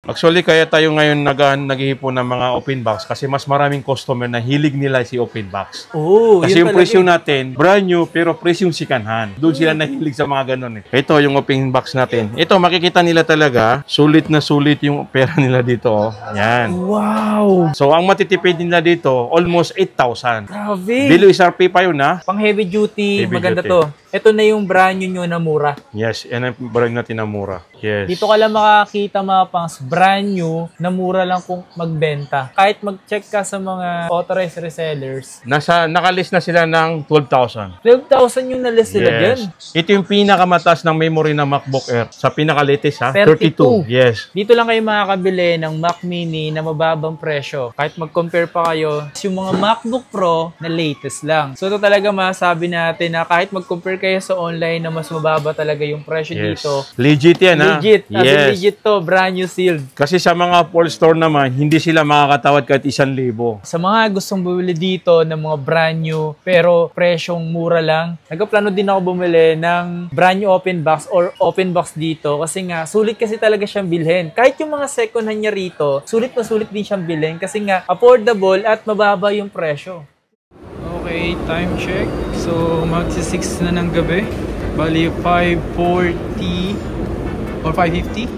Actually, kaya tayo ngayon naghihipon ng mga open box kasi mas maraming customer na hilig nila si open box. Oh, kasi yung presyo natin, brand new, pero presyong second hand. Doon sila nahilig sa mga ganun eh. Ito yung open box natin. Ito, makikita nila talaga, sulit na sulit yung pera nila dito. Oh. Yan. Wow! So, ang matitipid nila dito, almost 8,000. Grabe! Below SRP pa yun, ha? Pang heavy duty, maganda duty. to. Ito na yung brand new nyo na mura. Yes, yan ang brand natin na mura. Yes. Dito ka lang makakita mga pangs brand new na mura lang kung magbenta. Kahit mag-check ka sa mga authorized resellers. Nakalist na sila ng 12,000. 12,000 yung na-list nila dyan. Ito yung pinakamataas ng memory ng MacBook Air. Sa pinaka-latest ha, 32. Yes. Dito lang kayo makakabili ng Mac Mini na mababang presyo. Kahit mag-compare pa kayo, yung mga MacBook Pro na latest lang. So ito talaga masabi natin na kahit mag-compare kayo sa online na mas mababa talaga yung presyo dito. Legit yan ha. Legit. Legit to. Brand new sealed. Kasi sa mga Apple Store naman, hindi sila makakatawad kahit 1,000. Sa mga gustong bumili dito ng mga brand new pero presyong mura lang, nagplano din ako bumili ng brand new open box or open box dito kasi nga sulit kasi talaga siyang bilhin. Kahit yung mga second hand niya rito, sulit na sulit din siyang bilhin kasi nga affordable at mababa yung presyo. Okay, time check. So, magsi-6 na ng gabi. Bali, 5:40 or 5:50.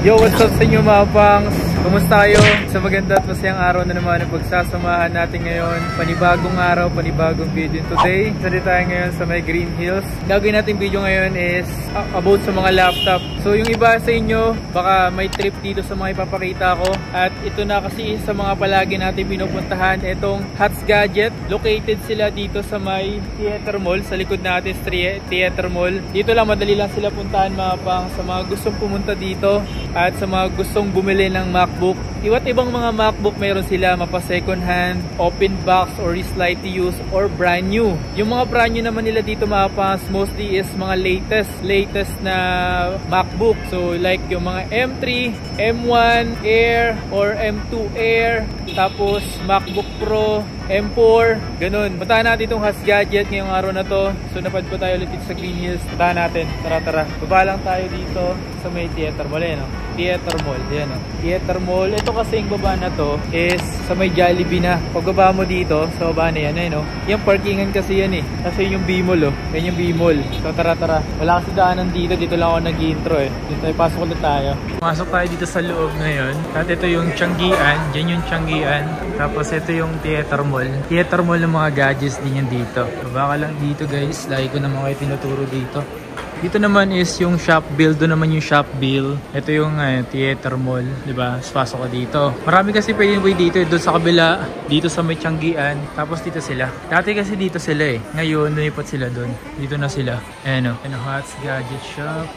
Yo, what's up sa inyo mga pangs? Kumusta kayo? Sa maganda at masayang araw na naman ang pagsasamahan natin ngayon. Panibagong araw, panibagong video. Today, sali tayo ngayon sa may Green Hills. Gagawin natin video ngayon is about sa mga laptop. So yung iba sa inyo, baka may trip dito sa mga ipapakita ko. At ito na kasi sa mga palagi natin pinupuntahan. Itong Hats Gadget. Located sila dito sa may Theater Mall. Sa likod natin sa Theater Mall. Dito lang, madali lang sila puntahan mga pang sa mga gustong pumunta dito. At sa mga gustong bumili ng MacBook, iba't ibang mga MacBook meron sila, mapa second hand, open box, or slight to use, or brand new. Yung mga brand new naman nila dito mga pangs, mostly is mga latest na MacBook. So like yung mga M3, M1 Air, or M2 Air, tapos MacBook Pro, M4, ganun. Puntahan natin itong Hats Gadget ngayong araw na to. So napadpo tayo ulit sa Green Hills. Puntahan natin, tara. Baba lang tayo dito sa may Theater Mall, no? Theater Mall, yan o. Theater Mall, ito kasi yung baba na to is sa may Jollibee na. Pag baba mo dito, sa baba na yan, no? Yung parkingan kasi yan eh. Kasi yung B-Mall, oh. Yan yung B-Mall. So tara. Wala kasi daanan dito, dito lang ako nag-intro eh. Dito tayo, pasok ulit tayo. Pasok tayo dito sa loob ngayon. At ito yung Tianggian, dyan yung Tianggian. Tapos ito yung Theater Mall. Theater Mall ng mga gadgets din yan dito. Baba ka lang dito guys, lagi ko naman kayo tinuturo dito. Dito naman is yung shop bill, doon naman yung shop bill. Ito yung Theater Mall, 'di ba? Pasok ka dito. Marami kasi pwedeng way dito, doon sa kabila, dito sa may Tianggian, tapos dito sila. Dati kasi dito sila eh. Ngayon lumipat sila doon. Dito na sila. Ayan oh, Hats Gadget Shop.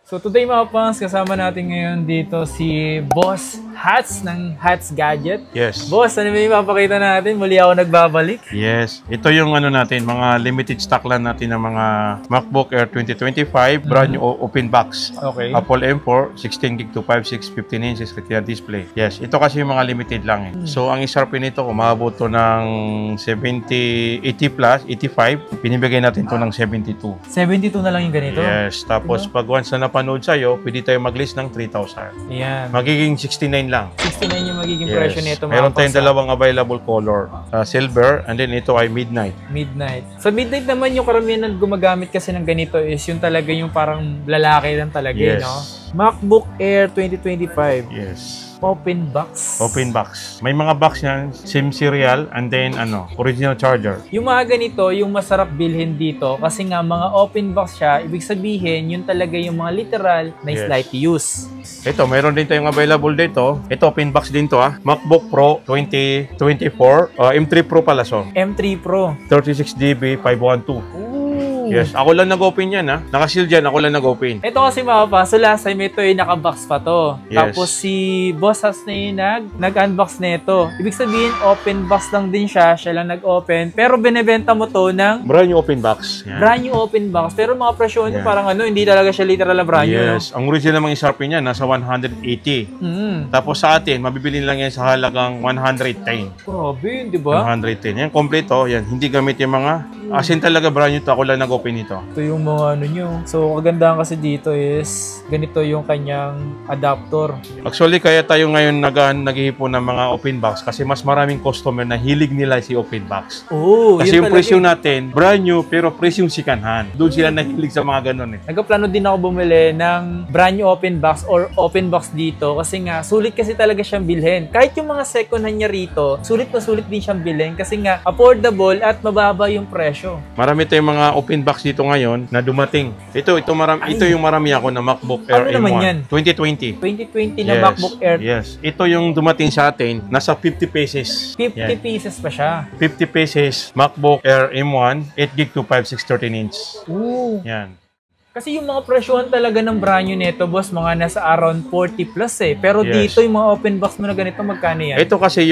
So today mga pangs, kasama natin ngayon dito si Boss Hats ng Hats Gadget. Yes. Boss, ano ba yung mapakita natin? Muli ako nagbabalik. Yes. Ito yung ano natin, mga limited stock lang natin ng mga MacBook Air 2025, brand new open box. Okay. Apple M4, 16GB to 5.6, 15 inches Retina display. Yes, ito kasi yung mga limited lang eh. So ang SRP nito, umabot to ng 70, 80 plus, 85. Pinibigay natin to ng 72. 72 na lang yung ganito? Yes. Tapos pag once na napanood sa'yo, pwede tayo mag-list ng 3,000. Ayan. Magiging 69 lang. 69 yung magiging presyo nito. Meron tayong dalawang available color. Silver, and then ito ay midnight. Midnight. Sa midnight naman yung karamihan na gumagamit kasi ng ganito is yung talaga yung parang lalaki lang talaga, yes. No? MacBook Air 2025. Yes. Open box. Open box. May mga box yan, same serial, and then original charger. Yung mga ganito, yung masarap bilhin dito kasi nga mga open box siya, ibig sabihin yun talaga yung mga literal na slight use. Ito, mayroon din tayong available dito. Ito, open box din to MacBook Pro 2024. M3 Pro pala so. M3 Pro. 36GB 512. Yes, ako lang nag-open yan Naka-shield yan, ako lang nag-open. Ito kasi so last time ito ay naka-box pa to. Yes. Tapos si Boss Hats na yun nag-unbox nito. Ibig sabihin, open box lang din siya lang nag-open. Pero binebenta mo to ng brand new open box. Yan. Brand new open box. Pero mga presyo nyo parang hindi talaga siya literal na brand new. Yes, ang original namang SRP niya nasa 180. Tapos sa atin, mabibili lang yan sa halagang 110. Grabe, di ba? 110. Yan, kompleto. Yan, hindi gamit yung mga As in talaga brand new to. Ako lang nag-open ito. Ito yung mga ano nyo. So, kagandahan kasi dito is ganito yung kanyang adapter. Actually, kaya tayo ngayon naghihipon ng mga open box kasi mas maraming customer na hilig nila si open box. Oo, Kasi yung presyo natin, brand new, pero presyo yung second hand. Doon sila nahilig sa mga ganun eh. Nagkaplano din ako bumili ng brand new open box or open box dito kasi nga, sulit kasi talaga siyang bilhin. Kahit yung mga second hand niya rito, sulit na sulit din siyang bilhin kasi nga, affordable at mababa yung presyo. Marami tayong mga open box dito ngayon na dumating. Ito yung marami ako na MacBook Air Ano naman M1. yan? 2020. 2020 na MacBook Air. Yes. Ito yung dumating sa atin, nasa 50 pesos. 50 Yan. pieces pa siya. 50 pesos MacBook Air M1, 8GB to 5/6 13-inch. Ooh. Yan. Kasi yung mga presyohan talaga ng brand new nito, boss, mga nasa around 40 plus eh. Pero Yes. dito yung mga open box mo na ganito, magkano yan? Ito kasi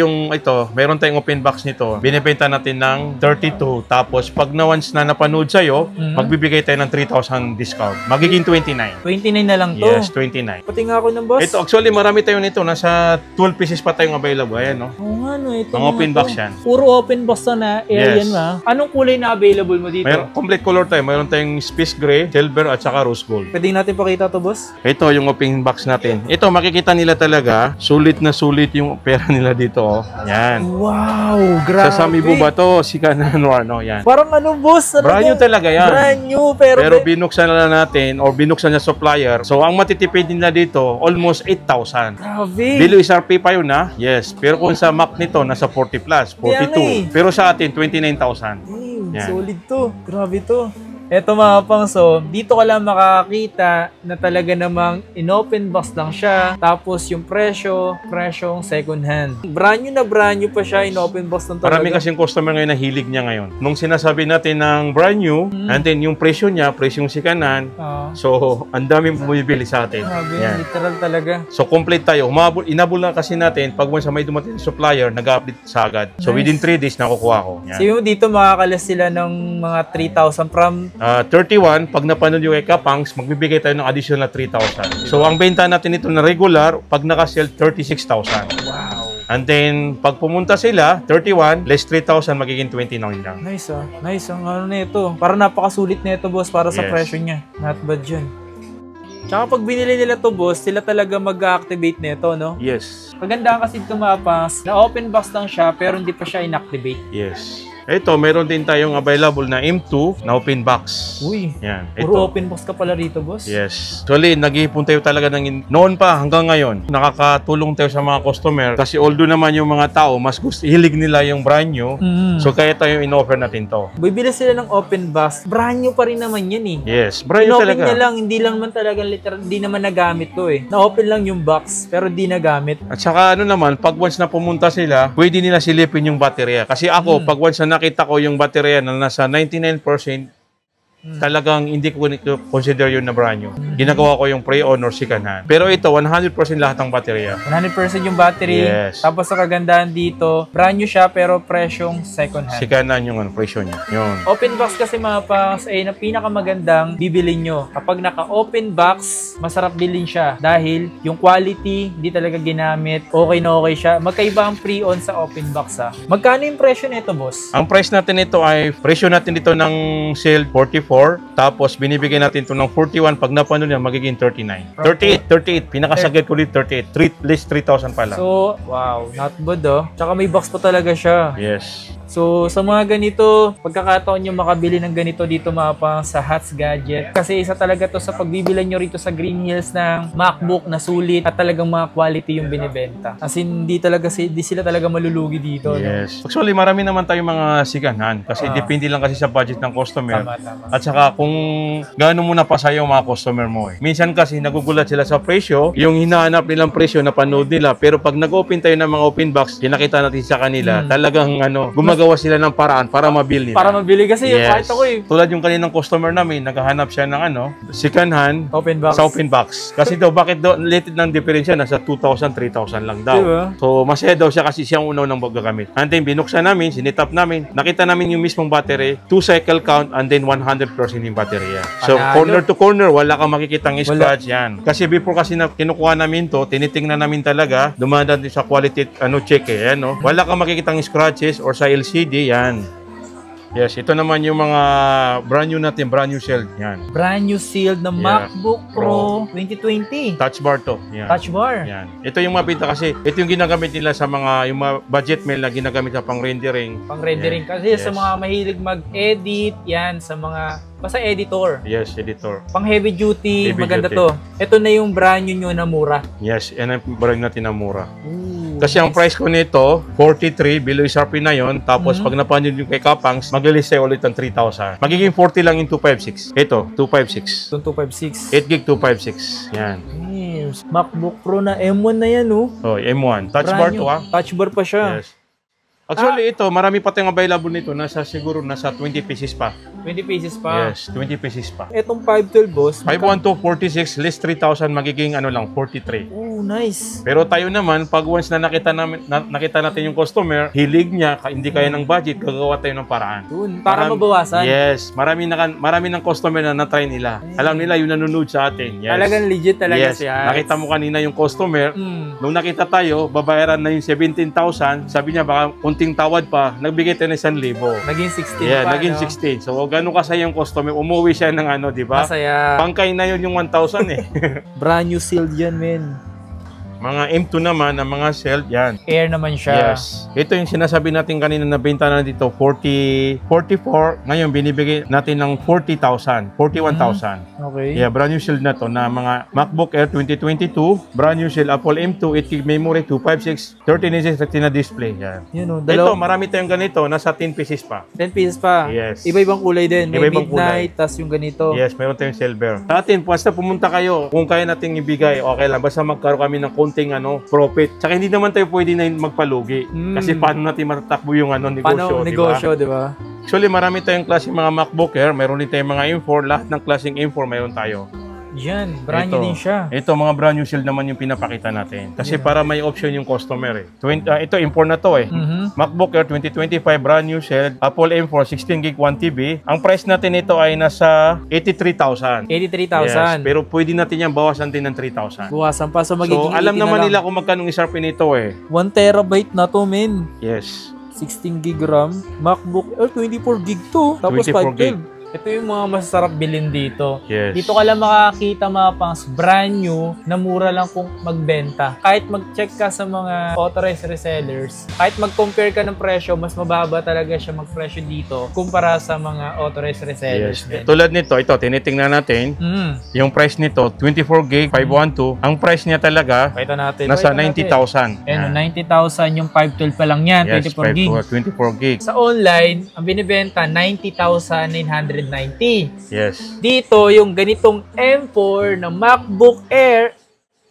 meron tayong open box nito. Binibenta natin ng 32. Tapos pag na once na napanood sa'yo, magbibigay tayo ng 3,000 discount. Magiging 29. 29 na lang to. Yes, 29. Pati nga ako ng boss. Ito, actually, marami tayo nito. Nasa 12 pieces pa tayong available. Ayan, no? Oo nga, no. Ito Mga nga open to. box yan. Puro open box na Air Yes. yan, ma. Anong kulay na available mo dito? Complete color tayo. Mayroon tayong space gray, silver, at saka rose gold. Pwede natin pakita to, boss? Ito yung open box natin. Ito, makikita nila talaga, sulit na sulit yung pera nila dito. Oh. Yan. Wow, grabe. Sa Sami ba to? Si Kanan or ano, yan. Parang ano, boss? Ano Brand new talaga yan. Brand new, pero Binuksan na natin or binuksan niya supplier. So, ang matitipid nila dito, almost 8,000. grabe. Below SRP pa yun, ha? Yes. Pero kung sa Mac nito, nasa 40 plus, 42. Kaya nga eh. Pero sa atin, 29,000. Yan. Solid to. Grabe to. Eto mga pangso, dito ka lang makakita na talaga namang in-open box lang siya. Tapos yung presyong second hand. Brand new pa siya, in-open box lang talaga. Marami kasing customer ngayon na hilig niya ngayon. Nung sinasabi natin ng brand new, and then yung presyo niya, presyong sikanan, so ang daming bumibili sa atin. Grabe, Yan. literal talaga. So complete tayo. Inabol na kasi natin, pag once may dumating na supplier, nag-update sa agad. So Nice. within 3 days, nakukuha ko. Yan. Sabi mo dito makakalas sila ng mga 3,000 from 31, pag napanood yung kay Kapangs, magbibigay tayo ng additional 3,000. So, ang benta natin ito na regular, pag nakasell, 36,000. wow. And then, pag pumunta sila, 31, less 3,000, magiging 29 lang. Nice ah. Nice ang ano nito. Para napakasulit nito, boss, para sa Yes. presyo niya. Not bad yun. Tsaka pag binili nila to, boss, sila talaga mag-activate nito, no? Yes. Maganda kasi tumapas na open box lang siya pero hindi pa siya inactivate. Yes. Ito, meron din tayong available na M2 na open box. Uy, Yan. puro Ito. open box ka pala rito, boss. Yes. Actually, nag-iipon tayo talaga noon pa hanggang ngayon. Nakakatulong tayo sa mga customer kasi although naman yung mga tao, mas hilig nila yung brand new. So, kaya tayo in-offer natin to. Bibili sila ng open box. Brand new pa rin naman yan eh. Yes. Brand new In-open talaga. niya lang, hindi lang man talaga literal, hindi naman nagamit to eh. Na-open lang yung box, pero di nagamit. At saka ano naman, pag once na pumunta sila, pwede nila silipin yung baterya. Kasi ako, pag once na nakita ko yung baterya na nasa 99%, talagang hindi ko consider yun na brand new. Ginagawa ko yung pre-on or second hand. Pero ito, 100% lahat ng baterya. 100% yung battery. Yes. Tapos sa kagandahan dito, brand new siya pero presyong second hand. Second hand yung presyo niya. Yun. Open box kasi mga pangs ay na pinakamagandang bibilin nyo. Kapag naka-open box, masarap bilhin siya dahil yung quality, hindi talaga ginamit, okay na okay siya. Magkaiba ang pre-on sa open box ha. Magkano yung presyo nito, boss? Ang price natin ito ay, presyo natin dito ng sale 44, tapos binibigay natin ito ng 41, pag napanood niya magiging 39. 38, pinakasagad ko ulit 38, less 3,000 pala. So, wow, not bad oh. Tsaka may box pa talaga siya. Yes. So, sa mga ganito, pagkakataon nyo makabili ng ganito dito mga pang sa Hats Gadget. Kasi isa talaga to sa pagbibilan nyo rito sa Green Hills ng MacBook na sulit at talagang mga quality yung binibenta. As in, di sila talaga malulugi dito. Yes. Actually, marami naman tayong mga sigahan kasi depende lang kasi sa budget ng customer. Tama. At saka kung gaano mo napasa yung mga customer mo eh. Minsan kasi nagugulat sila sa presyo, yung hinahanap nilang presyo na panood nila, pero pag nag-open tayo ng mga open box, kinakita natin sa kanila, talagang gumagawa sila ng paraan para mabili nila. Para mabili kasi yung kahit ako eh. Tulad yung kaninang customer namin, naghahanap siya ng second hand Open box. sa open box. Kasi daw, bakit daw, related ng diferensya, nasa 2,000, 3,000 lang daw. Diba? So, masaya daw siya kasi siyang unaw ng gagamit. And then, binuksan namin, sinitap namin, nakita namin yung mismong battery, 2 cycle count, and then 100% yung baterya. So, Panalo. corner to corner, wala kang makikitang scratch yan. Kasi before kasi na kinukuha namin to, tinitingnan namin talaga, dumadaan din sa quality check eh. Wala kang makikitang scratches or sa LCD yan. Yes, ito naman yung mga brand new natin, brand new shell. Yan. Brand new sealed na MacBook Pro 2020. Touch bar to. Yan. Touch bar. Yan. Ito yung mapita kasi ito yung ginagamit nila sa mga yung mga budget mail na ginagamit sa pang-rendering. Pang-rendering. Yan. Kasi sa mga mahilig mag-edit, yan, sa mga, basta editor. Yes, editor. Pang heavy duty, Heavy maganda duty. to. Ito na yung brand new nyo na mura. Yes, yan ang brand natin na mura. Ooh, Kasi ang price ko nito, 43, below SRP na yon. Tapos pag napanyo yung kay Kapangs, mag-release sa'yo ulit ng 3,000. Magiging 40 lang yung 256. Ito, 256. Itong 256. 8 gig 256. Yan. Yes. MacBook Pro na M1 na yan, oh. Oh, M1. Touch Brand bar new. to ah. Touch bar pa siya. Yes. Actually, ito, marami pa tayong available nito. Siguro nasa 20 pieces pa. 20 pieces pa. Yes, 20 pieces pa. Itong 512, boss. 512, 46, less 3,000, magiging ano lang, 43. Oh, nice. Pero tayo naman, pag once na nakita natin yung customer, hilig niya, hindi kaya ng budget, gagawa tayo ng paraan. Dun, para mabawasan. Yes, marami ng customer na na-try nila. Alam nila yung nanonood sa atin. Yes. Talagang legit talaga Yes, siya. nakita mo kanina yung customer. Nung nakita tayo, babayaran na yung 17,000. Sabi niya, baka kunting tawad pa, nagbigay tayo ng 1,000. Naging 16 Yeah, pa, naging no? 16. So, ganun kasaya yung customer. Umuwi siya ng ano, di ba? Masaya. Pangkay na yun yung 1,000 eh. Brand new sealed yan, men. Mga M2 naman, ang mga cell, yan. Air naman siya. Yes. Ito yung sinasabi natin kanina na benta na dito, 44. Ngayon, binibigay natin ng 40,000, 41,000. Okay. Yeah, brand new shield na to na mga MacBook Air 2022, brand new shield Apple M2, 8 GB memory, 256, 13 inches Retina display. Yan. Yun, oh, Ito, marami tayong ganito, nasa 10 pieces pa. 10 pieces pa. Yes. Iba-ibang kulay din. May Iba-ibang midnight, tas yung ganito. Yes, mayroon tayong silver. Sa atin, basta pumunta kayo, kung kaya nating ibigay, okay lang. Basta magkaroon kami ng konting profit. Tsaka hindi naman tayo pwede na magpalugi. Kasi paano natin matatakbo yung negosyo, Paano negosyo, di ba? Actually, marami tayong klaseng mga MacBook Air, mayroon din tayong mga M4, lahat ng klaseng M4 mayroon tayo. Yan, brand new din siya. Ito, mga brand new shield naman yung pinapakita natin. Kasi para may option yung customer eh. Ito, M4 na to eh. MacBook Air 2025, brand new shield, Apple M4, 16 gig 1 TB. Ang price natin ito ay nasa 83,000. 83,000. Yes, pero pwede natin yan bawasan din ng 3,000. Buwasan pa, so magiging So, alam 80 naman na lang. nila kung magkano SRP nito eh. 1 terabyte na to, men. Yes. 16 gig RAM. MacBook Air, 24 gig to. Tapos 24 gig. 512. Ito yung mga masasarap bilhin dito. Yes. Dito ka lang makakita mga pangs brand new na mura lang kung magbenta. Kahit mag-check ka sa mga authorized resellers, kahit mag-compare ka ng presyo, mas mababa talaga siya mag-presyo dito kumpara sa mga authorized resellers. Yes. Tulad nito, ito, tinitingnan natin. Yung price nito, 24 gig, 512. Ang price niya talaga, Pakita natin. nasa Pakita natin. 90,000. Ayan, 90,000 yung 512 pa lang yan, Yes, 24 gig. 24 gig. Sa online, ang binibenta, 90,990. Yes. Dito, yung ganitong M4 na MacBook Air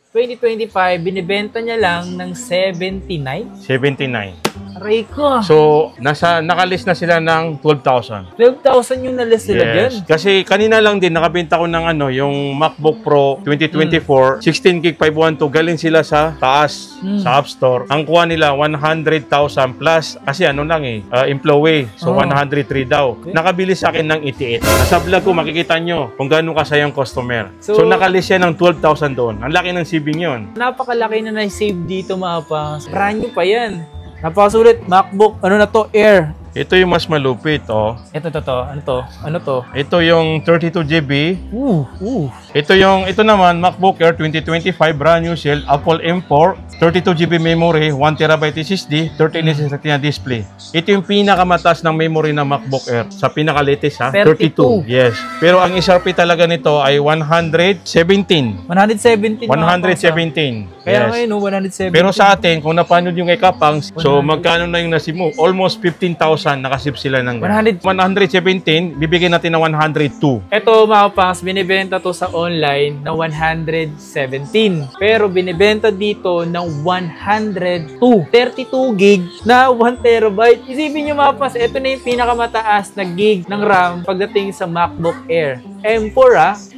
2025, binibenta niya lang ng 79. 79. Aray ko. So, nakalist na sila ng 12,000. 12,000 yung nalis nila dyan. Kasi kanina lang din nakabenta ko ng yung MacBook Pro 2024, 16 gig 512, galing sila sa taas sa App Store. Ang kuha nila 100,000 plus kasi employee. So 103 daw. Okay. Nakabili sa akin ng 88. Nasa vlog ko makikita nyo kung gaano kasayang customer. So, So nakalist siya ng 12,000 doon. Ang laki ng saving yun. Napakalaki na na-save dito mga pangs. Brand new pa yan. Napakasulit. MacBook, ano na to? Air. Ito yung mas malupit, oh. Ito to. Ano to? Ano to? Ito yung 32 GB. Ito naman, MacBook Air 2025, brand new shell, Apple M4, 32 GB memory, 1 TB SSD, 13 inches Retina display. Ito yung pinakamataas ng memory ng MacBook Air. Sa pinaka-latest, ha? 32. Yes. Pero ang SRP talaga nito ay 117. 117. Kaya Yes. ngayon, 117. Pero sa atin, kung napanood yung kay Kapangs, so magkano na yung nasip mo? Almost 15,000 nakasip sila ng 117, bibigyan natin ng 102. Ito mga pangs, binibenta to sa online na 117. Pero binibenta dito ng 102. 32 gig na 1 terabyte. Isipin nyo mga pangs, ito na yung pinakamataas na gig ng RAM pagdating sa MacBook Air. M4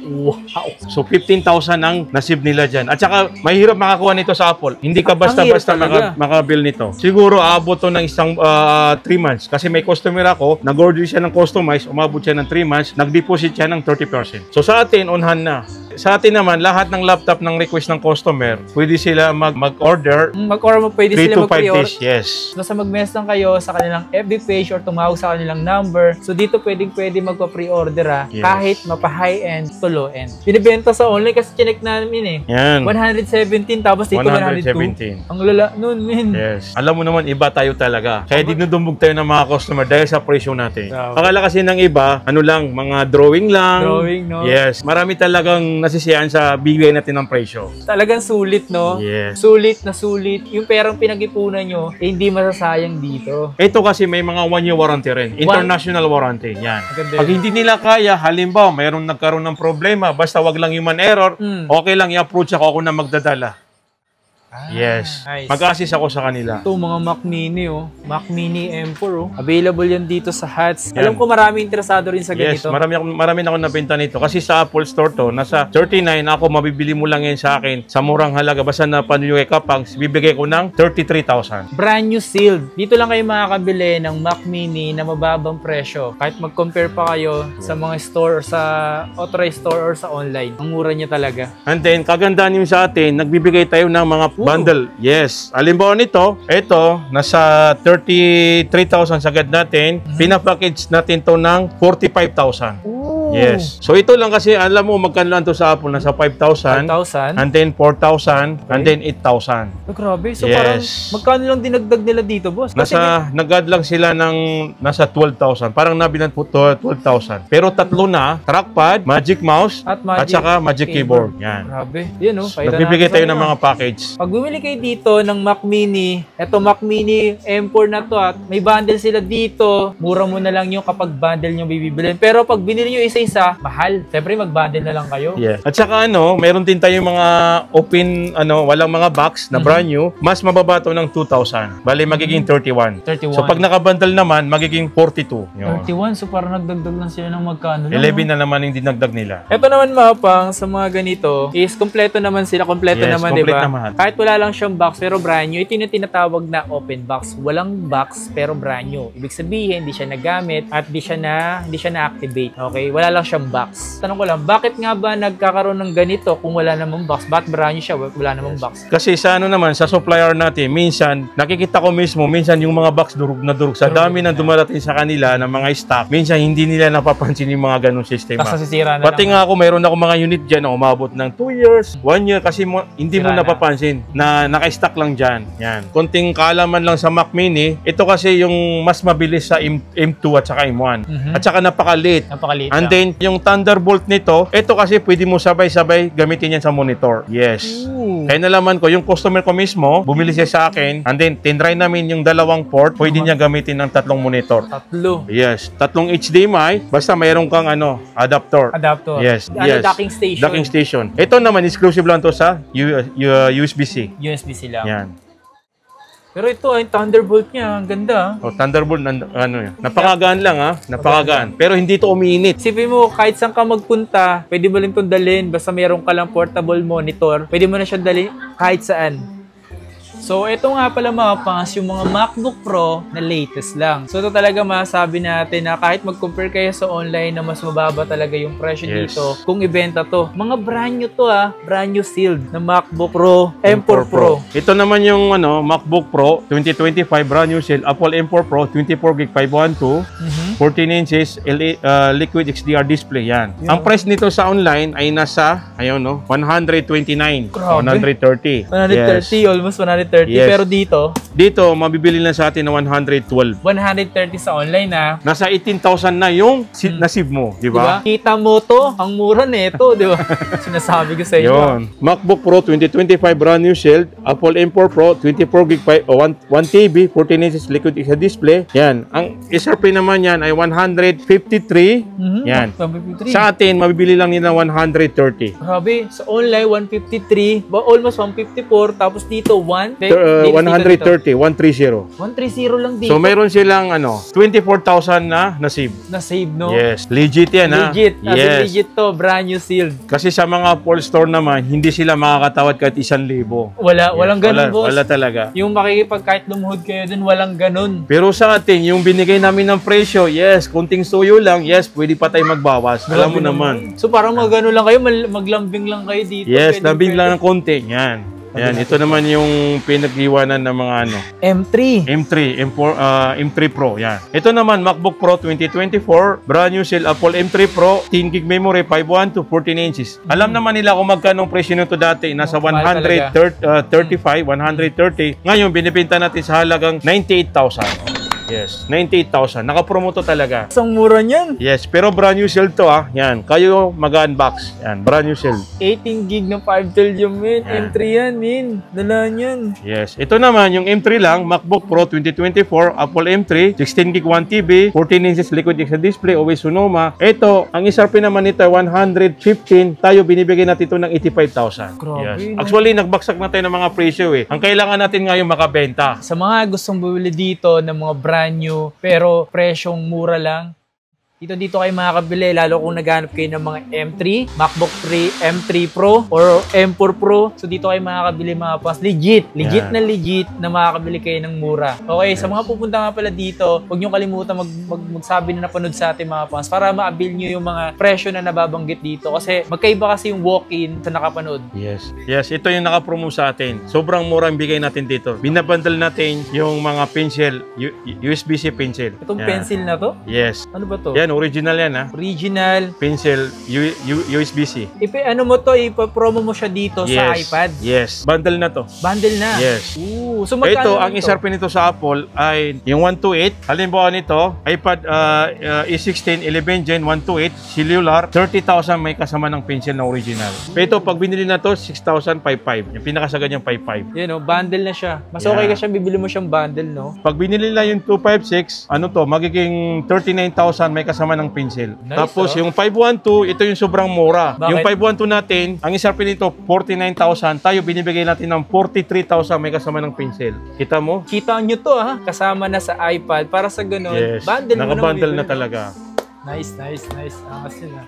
Wow! So 15,000 ang nasib nila dyan. At saka mahirap makakuha nito sa Apple. Hindi ka Ang basta-basta hirap talaga. makabill nito. Siguro aabot to ng isang 3 months. Kasi may customer ako, nag-order siya ng customize, umabot siya ng 3 months, nag-deposit siya ng 30%. So sa atin, on hand na. Sa atin naman, lahat ng laptop ng request ng customer, pwede sila mag-order Mag-order mo, pwede 3 sila to 5 mag-pre-order. days. Yes. Basta mag-mess lang kayo sa kanilang FB page or tumawag sa kanilang number. So dito pwede magpa-pre-order Yes. kahit mapa-high-end to low-end. Binibenta sa online kasi chinek namin Yan. 117 tapos dito 102. 117. Ang lala nun, min. Yes. Alam mo naman, iba tayo talaga. Kaya dinudumbog tayo ng mga customer dahil sa presyo natin. Grabe. Akala kasi ng iba, ano lang, mga drawing lang. Drawing, no? Yes. Marami talagang nasisiyahan sa bigay natin ng presyo. Talagang sulit, no? Yes. Sulit na sulit. Yung perang pinag-ipunan nyo, hindi masasayang dito. Ito kasi may mga 1-year warranty rin. International warranty. Yan. Maganda Pag yun. hindi nila kaya, halimbawa, mayroong nagkaroon ng problema, basta wag lang human error, okay lang, i-approach ako na magdadala. Yes. Nice. Mag-assist ako sa kanila. Ito, mga Mac Mini, Mac Mini M4, Available yan dito sa Hats. Yan. Alam ko marami interesado rin sa Yes, ganito. marami na ako nabenta nito. Kasi sa Apple Store to, nasa 39 ako, mabibili mo lang yan sa akin sa murang halaga. Basta na panuyo kapang, bibigay ko ng 33,000. Brand new sealed. Dito lang kayo makakabili ng Mac Mini na mababang presyo. Kahit mag-compare pa kayo sa mga store or sa authorized store or sa online. Ang mura niya talaga. And then, kagandaan yung sa atin, nagbibigay tayo ng mga bundle. Yes. Alimbawa nito, ito, nasa 33,000 sagad natin. Pinapackage natin to ng 45,000. Yes. So ito lang kasi, alam mo, magkano lang to sa Apple, nasa 5,000. 5,000? And then 4,000. And then 8,000. Oh, grabe. So Yes. parang magkano lang dinagdag nila dito, boss? Kasi Nag-add lang sila ng nasa 12,000. Parang nabilan po 12,000. Pero tatlo na, trackpad, magic mouse, At at magic saka magic keyboard. Yan. grabe. Yan, Nagbibigay tayo ng mga package. Pag bumili kayo dito ng Mac Mini, eto Mac Mini M4 na to at may bundle sila dito. Mura mo na lang yung kapag bundle nyo bibibilin. Pero pag binili nyo isa-isa, mahal. Siyempre mag-bundle na lang kayo. Yeah. At saka meron din tayong mga open, walang mga box na brand new. Mas mababa to ng 2,000. Bali, magiging 31. 31. So pag nakabundle naman, magiging 42. Yun. 31, so parang nagdagdag lang sila ng magkano lang. 11 na naman yung dinagdag nila. Ito naman mapang sa mga ganito is kompleto naman sila, kompleto Yes, naman, 'di complete ba? naman. Kahit wala lang siyang box pero brand new, ito yung tinatawag na open box. Walang box pero brand new. Ibig sabihin, hindi siya nagamit at hindi siya na-activate. Okay? Wala lang siyang box. Tanong ko lang, bakit nga ba nagkakaroon ng ganito kung wala namang box? Bakit brand new siya? Wala namang box. Kasi sa naman, sa supplier natin, minsan, nakikita ko mismo, minsan yung mga box durug na durug. Sa dami ng dumarating sa kanila ng mga stock, minsan hindi nila napapansin yung mga ganong sistema. Tapos nasisira na Pati lang. nga ako, mayroon ako mga unit dyan na umabot ng 2 years, 1 year, kasi hindi mo Sira na. napapansin na naka-stock lang dyan. Yan. Konting kaalaman lang sa Mac Mini, ito kasi yung mas mabilis sa M2 at saka M1. At saka napakaliit. Napakaliit And lang. then, yung Thunderbolt nito, ito kasi pwede mo sabay-sabay gamitin yan sa monitor. Yes. Ooh. Kaya nalaman ko, yung customer ko mismo, bumili siya sa akin, and then, tinry namin yung dalawang port, pwede niya gamitin ng 3 monitor. Tatlo. Yes. 3 HDMI, basta mayroon kang adapter. Adapter. Yes. Ano, docking station. Docking station. Ito naman, exclusive lang to sa USB-C. USB-C lang. Yan. Pero ito, yung Thunderbolt niya, ang ganda. O, Thunderbolt, napakagaan lang napakagaan. Pero hindi to umiinit. Isipin mo, kahit saan ka magpunta, pwede mo lang itong dalhin. Basta meron ka lang portable monitor, pwede mo na siya dalhin kahit saan. So, ito nga pala mga pangas, yung mga MacBook Pro na latest lang. So, ito talaga masabi natin na kahit mag-compare kayo sa online na mas mababa talaga yung presyo Yes. dito kung ibenta to. Mga brand new to brand new sealed na MacBook Pro M4 Pro. Ito naman yung MacBook Pro 2025 brand new sale, Apple M4 Pro 24GB 512, 14 inches liquid XDR display yan. Ang price nito sa online ay nasa 129, Grabe. 130. 130, almost 130. Yes. Pero dito, mabibili na sa atin na 112. 130 sa online Nasa 18,000 na yung nasib mo, di Diba? ba? Kita mo to, ang mura nito, di ba? Sinasabi ko sa inyo. Yun. MacBook Pro 2025 brand new shield, Apple M4 Pro 24GB 1TB 14 inches liquid display. Yan. Ang SRP naman yan ay 153. Yan. 153. Sa atin, mabibili lang nila 130. Grabe, sa online 153, almost 154, tapos dito 130. 130, 130. 130 lang dito. So meron silang 24,000 na save. Na-save, no? Yes, legit yan ha. Legit. As in Yes. legit to. Brand new sealed. Kasi sa mga Paul store naman, hindi sila makakatawad kahit 1,000. Walang ganun, boss. Wala talaga. Yung makikipag kahit lumuhod kayo dun, walang ganun. Pero sa atin, yung binigay namin ng presyo, yes, kunting suyo lang, yes, pwede pa tayo magbawas. Alam mo naman. So parang magano lang kayo, maglambing lang kayo dito. Yes, Pwede- lambing pwede. lang ng konti. Yan. Yan, ito naman yung pinag-iwanan ng mga M3. M3 Pro. Yan. Ito naman, MacBook Pro 2024, brand new sale Apple M3 Pro, 10 gig memory, 512, 14 inches. Alam naman nila kung magkano ang presyo nito dati. Nasa Mahal 135, 130. Ngayon, binibenta natin sa halagang 98,000. Yes, 98,000. Nakapromo to talaga. Isang mura niyan. Yes, pero brand new sale to Yan, kayo mag-unbox. Yan, brand new sale. 18 gig na 512 yung min. Yan. M3 yan, min. Dala niyan. Yes, ito naman yung M3 lang, MacBook Pro 2024, Apple M3, 16 gig 1TB, 14 inches liquid display, always Sonoma. Ito, ang SRP naman nito ay 115. Tayo binibigay natin ito ng 85,000. Grabe, Yes. no? Actually, nagbaksak na tayo ng mga presyo Ang kailangan natin ngayon makabenta. Sa mga gustong bumili dito ng mga brand new pero presyong mura lang, dito kayo makakabili, lalo kung naghanap kayo ng mga M3, MacBook M3 Pro or M4 Pro. So dito kayo makakabili mga pas. Legit na makakabili kayo ng mura. Okay, sa mga pupunta nga pala dito, huwag nyo kalimutan magsabi na napanood sa ating mga pas para ma-avail nyo yung mga presyo na nababanggit dito. Kasi magkaiba kasi yung walk-in sa nakapanood. Yes. Yes, ito yung nakapromo sa atin. Sobrang mura ang bigay natin dito. Binabundle natin yung mga pencil, USB-C pencil. Itong Yan. pencil na to? Yes. Ano ba to? Yan, original yan Original. Pencil, USB-C. Ano mo to, ipapromo mo siya dito sa iPad. Yes. Bundle na to. Bundle na. Yes. Ooh, so magkano Ito, ang naman to? SRP nito sa Apple ay yung 128. Halimbawa nito, iPad E16 11 Gen 128, cellular, 30,000 may kasama ng pencil na original. Pero ito, pag binili na to, 6,055. Yung pinakasagad niyang 55. Yan o, bundle na siya. Mas okay ka siya, bibili mo siyang bundle, no? Pag binili na yung 256, magiging 39,000 may kasama ng pencil. Nice, Tapos yung 512, ito yung sobrang mura. Bakit? Yung 512 natin, ang SRP nito 49,000, tayo binibigay natin ng 43,000 may kasama ng pencil. Kita mo? Kita nyo to, ha? Kasama na sa iPad. Para sa ganun, Yes. bundle mo Naka-bundle bibili na mo. talaga. Nice. Angas yun, ha?